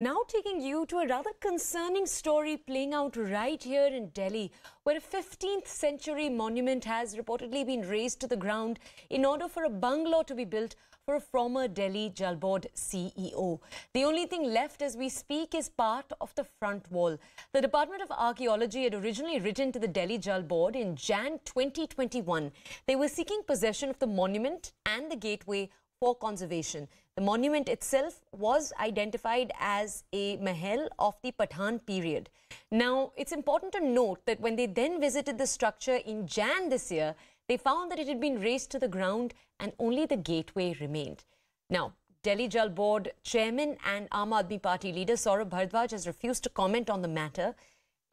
Now taking you to a rather concerning story playing out right here in Delhi, where a 15th century monument has reportedly been razed to the ground in order for a bungalow to be built for a former Delhi Jal Board CEO. The only thing left as we speak is part of the front wall. The Department of Archaeology had originally written to the Delhi Jal Board in Jan 2021. They were seeking possession of the monument and the gateway for conservation. The monument itself was identified as a mahal of the Pathan period. Now, it's important to note that when they then visited the structure in Jan this year, they found that it had been razed to the ground and only the gateway remained. Now, Delhi Jal Board Chairman and Aam Aadmi Party leader Saurabh Bhardwaj has refused to comment on the matter.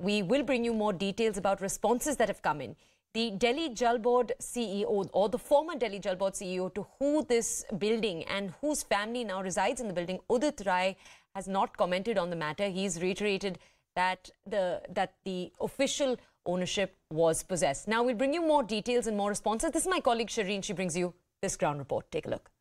We will bring you more details about responses that have come in. The Delhi Jal Board CEO, or the former Delhi Jal Board CEO, to who this building and whose family now resides in the building, Udit Rai, has not commented on the matter. He's reiterated that the official ownership was possessed. Now we'll bring you more details and more responses. This is my colleague Shireen. She brings you this ground report. Take a look.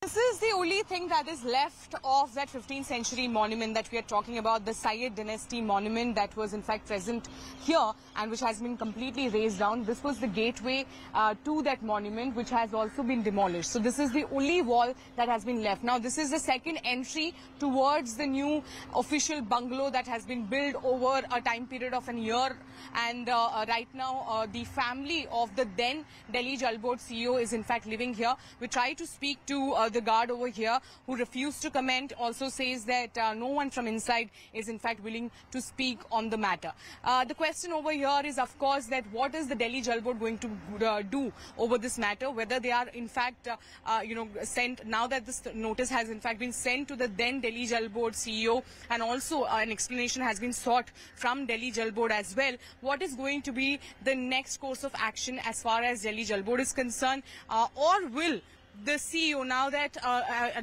This is the only thing that is left of that 15th century monument that we are talking about, the Syed dynasty monument that was in fact present here and which has been completely razed down. This was the gateway to that monument, which has also been demolished. So this is the only wall that has been left. Now this is the second entry towards the new official bungalow that has been built over a time period of a year. And right now the family of the then Delhi Jal Board CEO is in fact living here. We try to speak to the guard over here, who refused to comment, also says that no one from inside is in fact willing to speak on the matter. The question over here is, of course, that what is the Delhi Jal Board going to do over this matter, whether they are in fact sent, now that this notice has in fact been sent to the then Delhi Jal Board CEO, and also an explanation has been sought from Delhi Jal Board as well. What is going to be the next course of action as far as Delhi Jal Board is concerned, or will the CEO, now that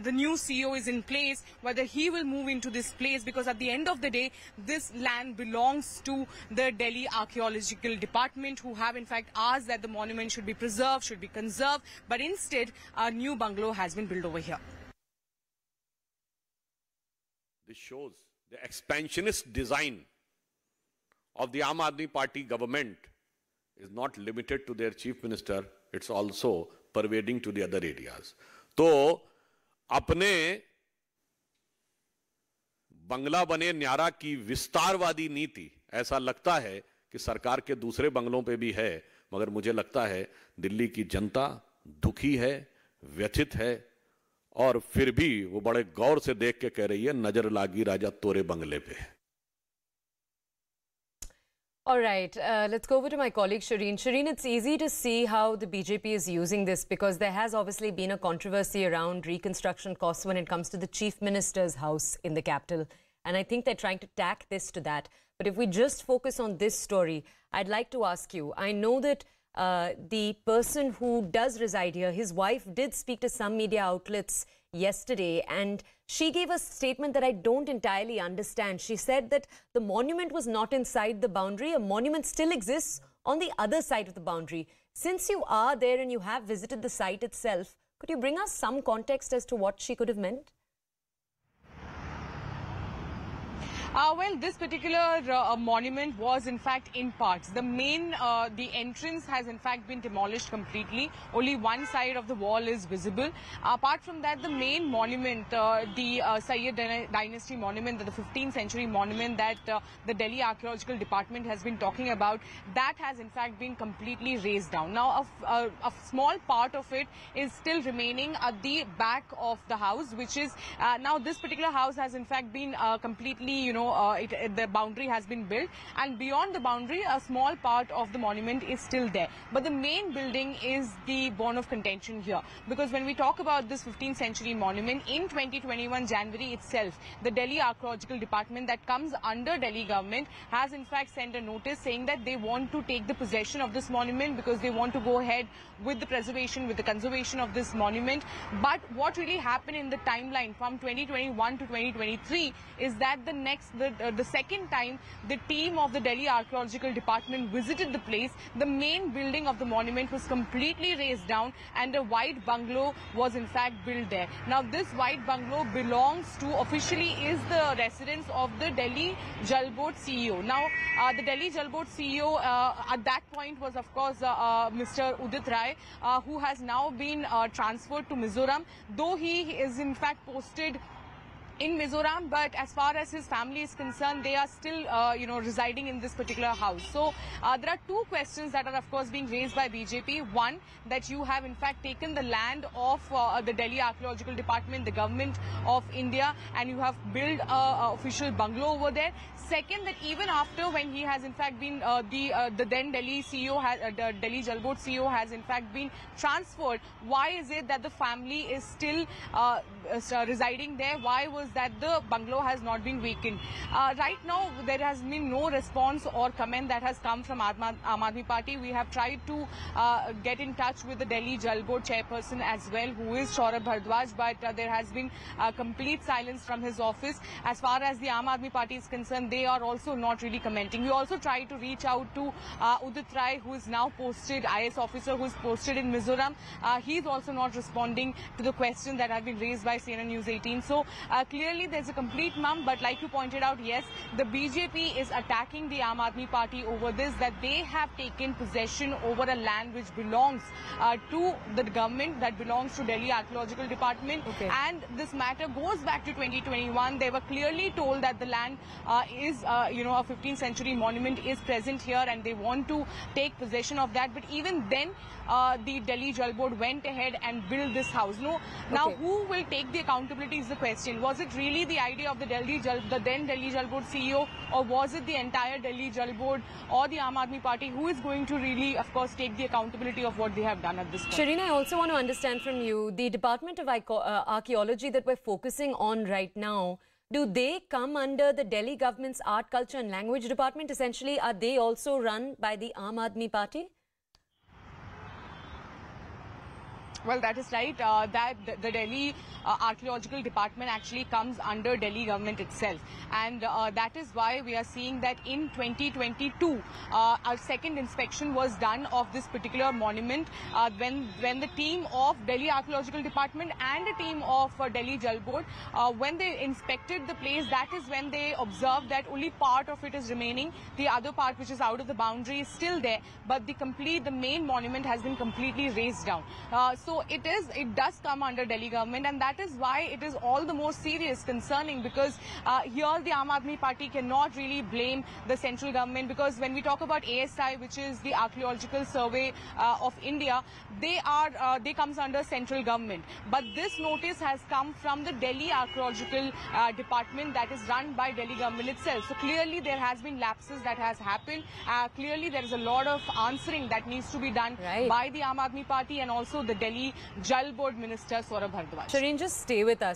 the new CEO is in place, whether he will move into this place, because at the end of the day, this land belongs to the Delhi Archaeological Department, who have in fact asked that the monument should be preserved, should be conserved, but instead a new bungalow has been built over here. This shows the expansionist design of the Aam Aadmi Party government is not limited to their chief minister, it's also pervading to the other areas. तो अपने बंगला बने न्यारा की विस्तारवादी नीति, ऐसा लगता है कि सरकार के दूसरे बंगलों पे भी है, मगर मुझे लगता है दिल्ली की जनता दुखी है, व्यथित है, और फिर भी वो बड़े गौर से देख के कह रही है, नजर लागी राजा तोरे बंगले पे. All right, let's go over to my colleague Shireen. Shireen, it's easy to see how the BJP is using this, because there has obviously been a controversy around reconstruction costs when it comes to the Chief Minister's house in the capital. And I think they're trying to tack this to that. But if we just focus on this story, I'd like to ask you, I know that the person who does reside here, his wife did speak to some media outlets yesterday, and she gave a statement that I don't entirely understand. She said that the monument was not inside the boundary. A monument still exists on the other side of the boundary. Since you are there and you have visited the site itself, could you bring us some context as to what she could have meant? Well, this particular monument was in fact in parts. The main, the entrance has in fact been demolished completely. Only one side of the wall is visible. Apart from that, the main monument, the Syed dynasty monument, the 15th century monument that the Delhi Archaeological Department has been talking about, that has in fact been completely razed down. Now, a small part of it is still remaining at the back of the house, which is, now this particular house has in fact been completely, the boundary has been built, and beyond the boundary a small part of the monument is still there. But the main building is the bone of contention here, because when we talk about this 15th century monument, in 2021 January itself, the Delhi Archaeological Department that comes under Delhi government has in fact sent a notice saying that they want to take the possession of this monument because they want to go ahead with the preservation, with the conservation of this monument. But what really happened in the timeline from 2021 to 2023 is that the next the second time the team of the Delhi Archaeological Department visited the place, the main building of the monument was completely razed down and a white bungalow was in fact built there. Now this white bungalow belongs to, officially is the residence of the Delhi Jal Board CEO. Now the Delhi Jal Board CEO at that point was of course Mr. Udit Rai, who has now been transferred to Mizoram, though he is in fact posted in Mizoram, but as far as his family is concerned, they are still, residing in this particular house. So there are two questions that are, of course, being raised by BJP. One, that you have in fact taken the land of the Delhi Archaeological Department, the government of India, and you have built an official bungalow over there. Second, that even after when he has in fact been the then Delhi CEO, the Delhi Jal Board CEO has in fact been transferred, why is it that the family is still residing there? Why was that the bungalow has not been vacant? Right now, there has been no response or comment that has come from Aam Aadmi Party. We have tried to get in touch with the Delhi Jal Board chairperson as well, who is Saurabh Bhardwaj, but there has been complete silence from his office. As far as the Aam Aadmi Party is concerned, they are also not really commenting. We also tried to reach out to Udit Rai, who is now posted, IS officer who is posted in Mizoram. He is also not responding to the questions that have been raised by CNN News 18. So clearly there's a complete mum, but like you pointed out, yes, the BJP is attacking the Aam Aadmi Party over this, that they have taken possession over a land which belongs to the government, that belongs to Delhi Archaeological Department. Okay. And this matter goes back to 2021. They were clearly told that the land is, a 15th century monument is present here and they want to take possession of that. But even then, the Delhi Jal Board went ahead and built this house. Now, who will take the accountability is the question. Was it really the idea of the then Delhi Jal Board CEO, or was it the entire Delhi Jal Board or the Aam Aadmi Party who is going to really, of course, take the accountability of what they have done at this point? Shireen, I also want to understand from you, the Department of Archaeology that we're focusing on right now, do they come under the Delhi government's Art, Culture and Language Department? Essentially, are they also run by the Aam Aadmi Party? Well, that is right. That the Delhi Archaeological Department actually comes under Delhi government itself. And that is why we are seeing that in 2022, a second inspection was done of this particular monument when the team of Delhi Archaeological Department and a team of Delhi Jal Board, when they inspected the place, that is when they observed that only part of it is remaining. The other part, which is out of the boundary, is still there. But the main monument has been completely razed down. So it does come under Delhi government, and that is why it is all the more serious, concerning, because here the Aam Aadmi Party cannot really blame the central government, because when we talk about ASI, which is the Archaeological Survey of India, they comes under central government. But this notice has come from the Delhi Archaeological Department that is run by Delhi government itself. So clearly there has been lapses that has happened. Clearly there is a lot of answering that needs to be done by the Aam Aadmi Party and also the Delhi Jal Board Minister Saurabh Bhardwaj. Shireen, just stay with us.